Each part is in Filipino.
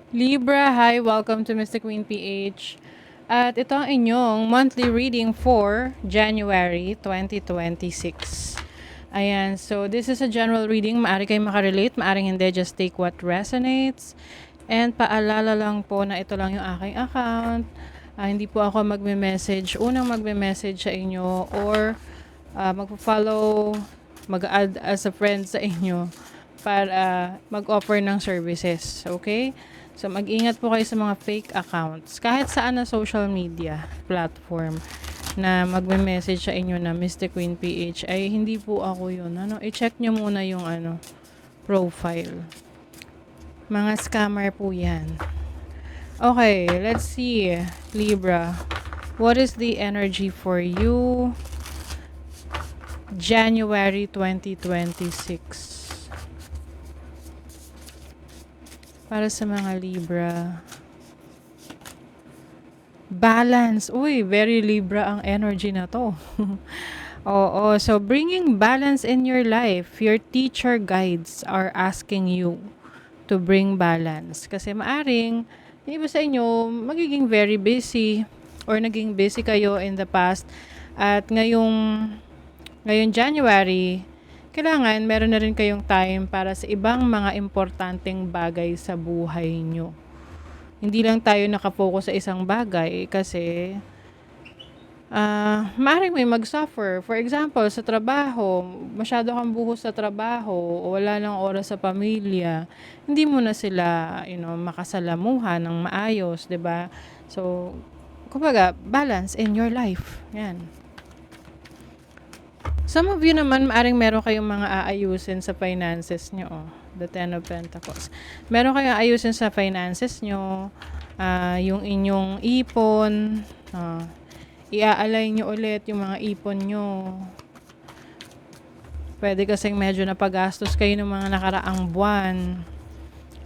Libra, hi! Welcome to Mr. Queen PH. At ito ang inyong monthly reading for January 2026. Ayan, so this is a general reading. Maari kayo makarelate, maaring hindi. Just take what resonates. And paalala lang po na ito lang yung aking account. Hindi po ako magme-message. Unang magme-message sa inyo or magpo-follow, mag-add as a friend sa inyo para mag-offer ng services. Okay? So, mag-ingat po kayo sa mga fake accounts. Kahit saan na social media platform na magme-message sa inyo na Mr. Queen PH, ay hindi po ako yun. I-check nyo muna yung profile. Mga scammer po yan. Okay, let's see. Libra, what is the energy for you January 2026? Para sa mga Libra. Balance. Uy, very Libra ang energy na to. Oo, so bringing balance in your life. Your teacher guides are asking you to bring balance. Kasi maaring, yung iba sa inyo, magiging very busy or naging busy kayo in the past. At ngayong January, kailangan meron na rin kayong time para sa ibang mga importanteng bagay sa buhay nyo. Hindi lang tayo nakafocus sa isang bagay kasi maaaring may mag-suffer. For example, sa trabaho, masyado kang buhos sa trabaho, o wala nang oras sa pamilya, hindi mo na sila, makasalamuhan ng maayos, 'di ba? So, kumbaga, balance in your life. Yan. Some of you naman, maaring meron kayong mga aayusin sa finances nyo. Oh. The Ten of Pentacles. Meron kayong aayusin sa finances nyo. Yung inyong ipon. Iaalay nyo ulit yung mga ipon nyo. Pwede kasing medyo napagastos kayo ng mga nakaraang buwan.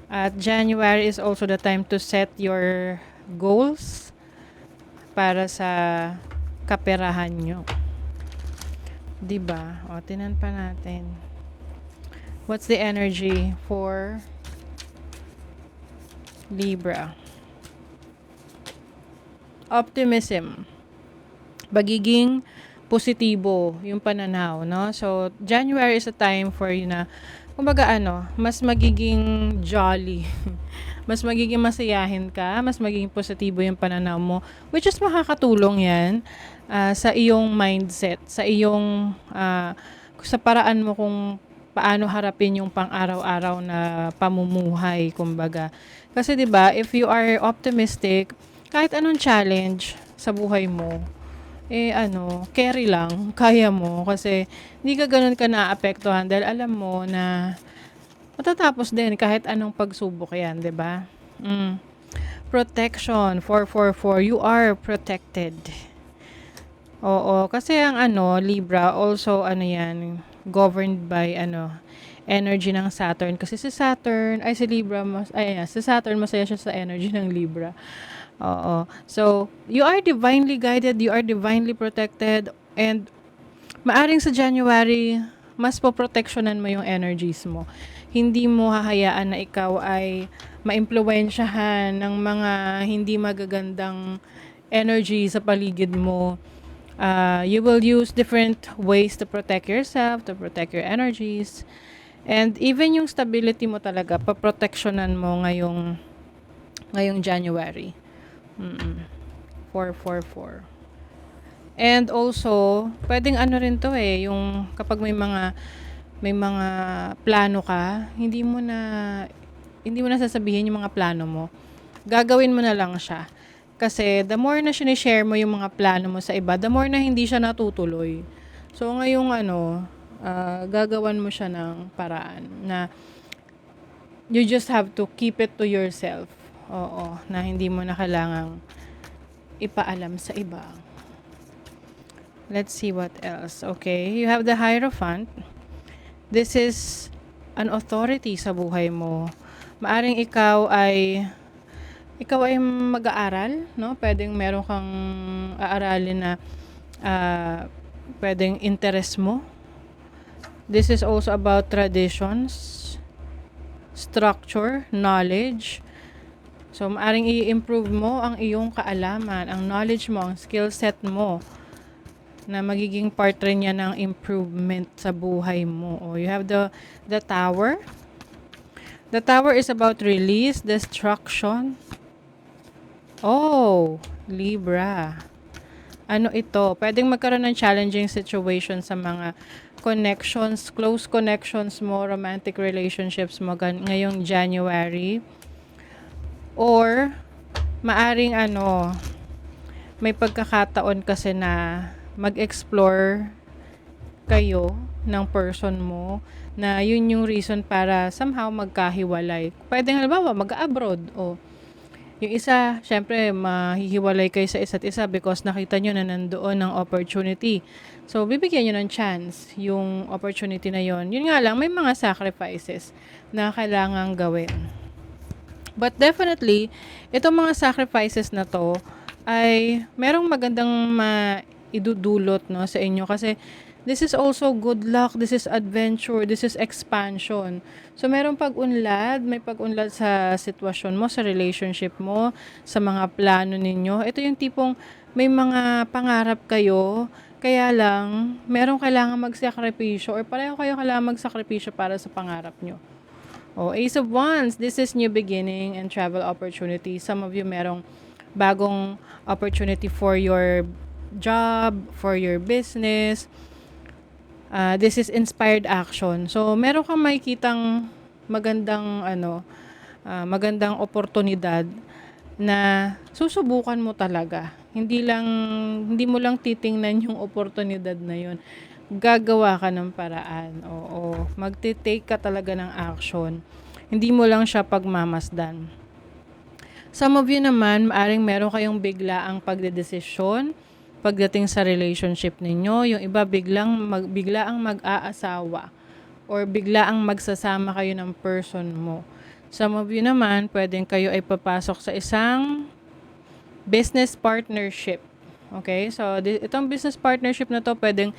At January is also the time to set your goals para sa kaperahan nyo. Diba? O, tinan pa natin. What's the energy for Libra? Optimism. Pagiging positibo yung pananaw, no? So, January is a time for you na, kumbaga mas magiging jolly. Mas magiging masayahin ka, mas magiging positibo yung pananaw mo, which is makakatulong yan sa iyong mindset, sa iyong sa paraan mo kung paano harapin yung pang-araw-araw na pamumuhay, kumbaga. Kasi 'di ba, if you are optimistic, kahit anong challenge sa buhay mo, carry lang, kaya mo kasi hindi ka ganoon ka naapektuhan dahil alam mo na matatapos din kahit anong pagsubok 'yan, 'di ba? Protection, 444, you are protected. Oo, kasi ang Libra, also yan, governed by energy ng Saturn. Kasi si Saturn, ay si Libra, si Saturn masaya siya sa energy ng Libra. Oo. So, you are divinely guided, you are divinely protected, and maaring sa January, mas poproteksyonan mo yung energies mo. Hindi mo hahayaan na ikaw ay maimpluwensyahan ng mga hindi magagandang energy sa paligid mo. You will use different ways to protect yourself, to protect your energies. And even yung stability mo talaga, paproteksyonan mo ngayong January. 444. And also, pwedeng rin to yung kapag may mga plano ka, hindi mo na sasabihin yung mga plano mo. Gagawin mo na lang siya. Kasi the more na sinishare mo yung mga plano mo sa iba, the more na hindi siya natutuloy. So ngayong gagawan mo siya ng paraan na you just have to keep it to yourself. Oo, na hindi mo na kailangang ipaalam sa iba. Let's see what else. Okay, you have the Hierophant. This is an authority sa buhay mo. Maaring ikaw ay mag-aaral, no? Pwedeng meron kang aaralin na pwedeng interest mo. This is also about traditions, structure, knowledge. So, maaring i-improve mo ang iyong kaalaman, ang knowledge mo, ang skill set mo na magiging part rin yan ng improvement sa buhay mo. O, you have the Tower. The Tower is about release, destruction. Oh, Libra. Ano ito? Pwedeng magkaroon ng challenging situation sa mga connections, close connections mo, romantic relationships mo ngayong January. Or, maaring may pagkakataon kasi na mag-explore kayo ng person mo na yun yung reason para somehow magkahiwalay. Pwedeng halimbawa mag-abroad o yung isa, syempre, mahihiwalay kayo sa isa't isa because nakita nyo na nandoon ang opportunity. So, bibigyan nyo ng chance yung opportunity na yon. Yun nga lang, may mga sacrifices na kailangang gawin. But definitely, itong mga sacrifices na to ay merong magandang maidudulot no, sa inyo kasi this is also good luck, this is adventure, this is expansion. So, merong pag-unlad, may pag-unlad sa sitwasyon mo, sa relationship mo, sa mga plano ninyo. Ito yung tipong may mga pangarap kayo, kaya lang, merong kailangan magsakripisyo or pareho kayo kailangan magsakripisyo para sa pangarap nyo. Oh, Ace of Wands, this is new beginning and travel opportunity. Some of you merong bagong opportunity for your job, for your business. This is inspired action. So, meron kang makikitang magandang oportunidad na susubukan mo talaga. Hindi mo lang titingnan yung oportunidad na yun. Gagawa ka ng paraan. Oo, magte-take ka talaga ng action. Hindi mo lang siya pagmamasdan. Some of you naman, maaring meron kayong biglaang pagdedesisyon pagdating sa relationship ninyo. Yung iba biglaang mag-aasawa or biglaang magsasama kayo ng person mo. Some of you naman, pwedeng kayo ay papasok sa isang business partnership. Okay? So, itong business partnership na to, pwedeng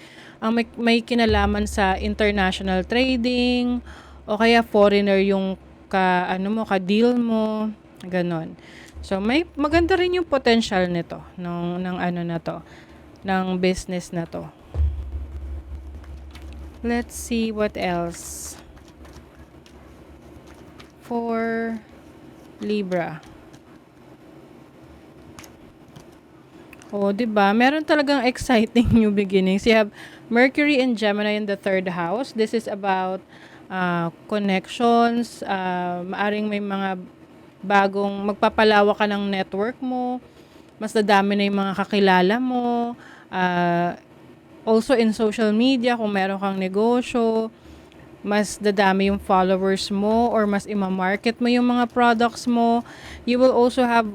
may kinalaman sa international trading o kaya foreigner yung ka-deal mo, ganon. So, may maganda rin yung potential nito ng business na to. Let's see what else. For Libra. Oh, 'di ba? Meron talagang exciting new beginnings. You have Mercury and Gemini in the 3rd house. This is about connections, maaring may mga bagong magpapalawa ka ng network mo, mas dadami na yung mga kakilala mo, also in social media, kung meron kang negosyo, mas dadami yung followers mo or mas ima-market mo yung mga products mo. You will also have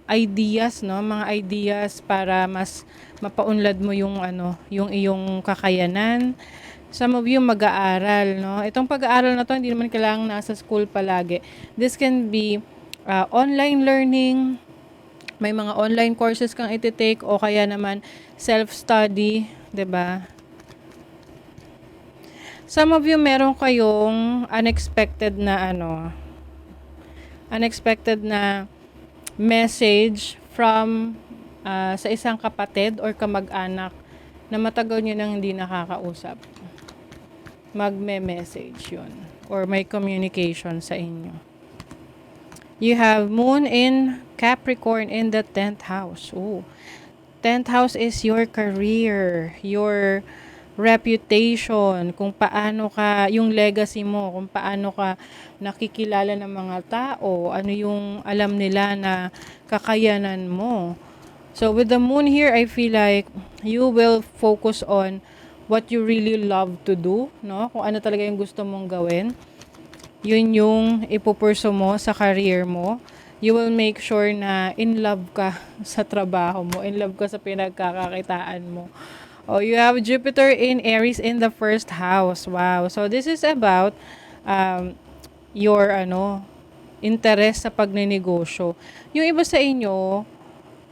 ideas, no? Mga ideas para mas mapaunlad mo yung yung iyong kakayanan. Some of you mag-aaral, no? Itong pag-aaral na to, hindi naman kailangang nasa school palagi. This can be online learning, may mga online courses kang iti-take o kaya naman self-study, 'di ba? Some of you meron kayong unexpected na message from sa isang kapatid or kamag-anak na matagal nyo nang hindi nakakausap. Magme-message yun or may communication sa inyo. You have Moon in Capricorn in the 10th house. Ooh. 10th house is your career, your reputation, kung paano ka, yung legacy mo, kung paano ka nakikilala ng mga tao, ano yung alam nila na kakayanan mo. So with the moon here, I feel like you will focus on what you really love to do, no? Kung ano talaga yung gusto mong gawin. Yun yung ipupurso mo sa career mo. You will make sure na in love ka sa trabaho mo, in love ka sa pinagkakakitaan mo. Oh, you have Jupiter in Aries in the 1st house. Wow. So this is about your interest sa pagnenegosyo. Yung iba sa inyo,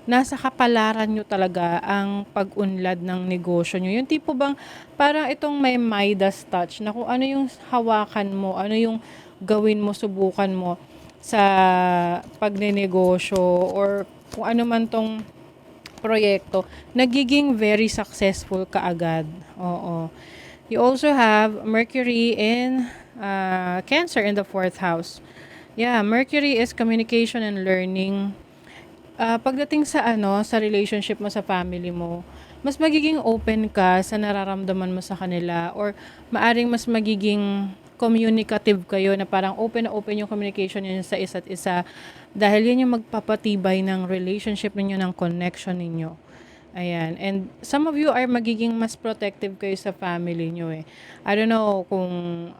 nasa kapalaran nyo talaga ang pag-unlad ng negosyo nyo. Yung tipo bang parang itong may Midas touch na kung ano yung hawakan mo, ano yung gawin mo, subukan mo. sa pagnenegosyo or kung ano man tong proyekto, nagiging very successful kaagad. Oo. You also have Mercury in Cancer in the fourth house. Yeah, Mercury is communication and learning. Pagdating sa sa relationship mo sa family mo, mas magiging open ka sa nararamdaman mo sa kanila or maaring mas magiging communicative kayo na parang open na open yung communication niyo sa isa't isa dahil yun yung magpapatibay ng relationship ninyo, ng connection ninyo. Ayan. And some of you are magiging mas protective kayo sa family nyo eh. I don't know kung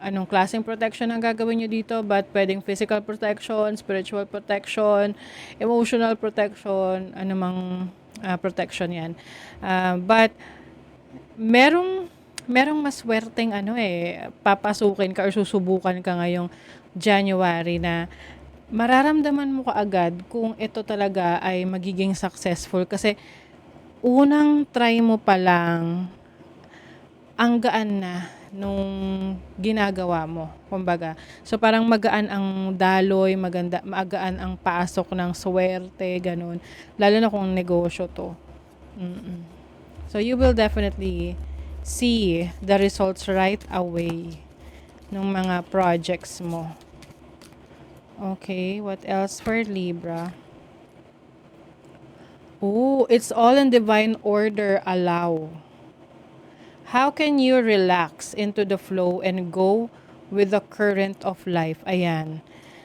anong klaseng protection ang gagawin nyo dito, but pwedeng physical protection, spiritual protection, emotional protection, anumang protection yan. But merong maswerteng papasukin ka or susubukan ka ngayong January na mararamdaman mo kaagad kung ito talaga ay magiging successful kasi unang try mo pa lang, ang gaan na nung ginagawa mo. Kumbaga. So, parang magaan ang daloy, magaan ang pasok ng swerte, ganun. Lalo na kung negosyo to. So, you will definitely see the results right away ng mga projects mo. Okay, what else for Libra? Oh, it's all in divine order, allow. How can you relax into the flow and go with the current of life? Ayan.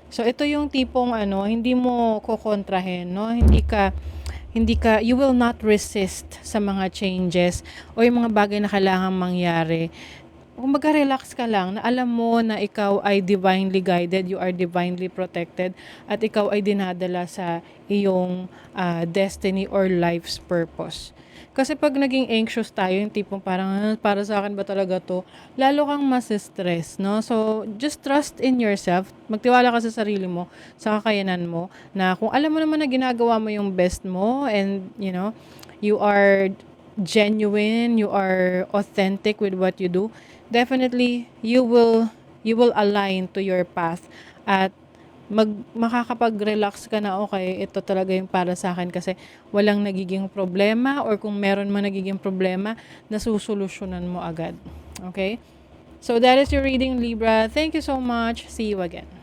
So, ito yung tipong hindi mo kukontrahin, no? You will not resist sa mga changes o yung mga bagay na kailangan mangyari. Kung relax ka lang, na alam mo na ikaw ay divinely guided, you are divinely protected, at ikaw ay dinadala sa iyong destiny or life's purpose. Kasi pag naging anxious tayo, yung tipong parang, para sa akin ba talaga to? Lalo kang mas-stress, no? So, just trust in yourself. Magtiwala ka sa sarili mo, sa kakayanan mo, na kung alam mo naman na ginagawa mo yung best mo, and, you are genuine, you are authentic with what you do, definitely you will align to your path at makakapag-relax ka na, okay, ito talaga yung para sa akin kasi walang nagiging problema, or kung meron man nagiging problema, nasusolusyonan mo agad. Okay? So that is your reading, Libra. Thank you so much. See you again.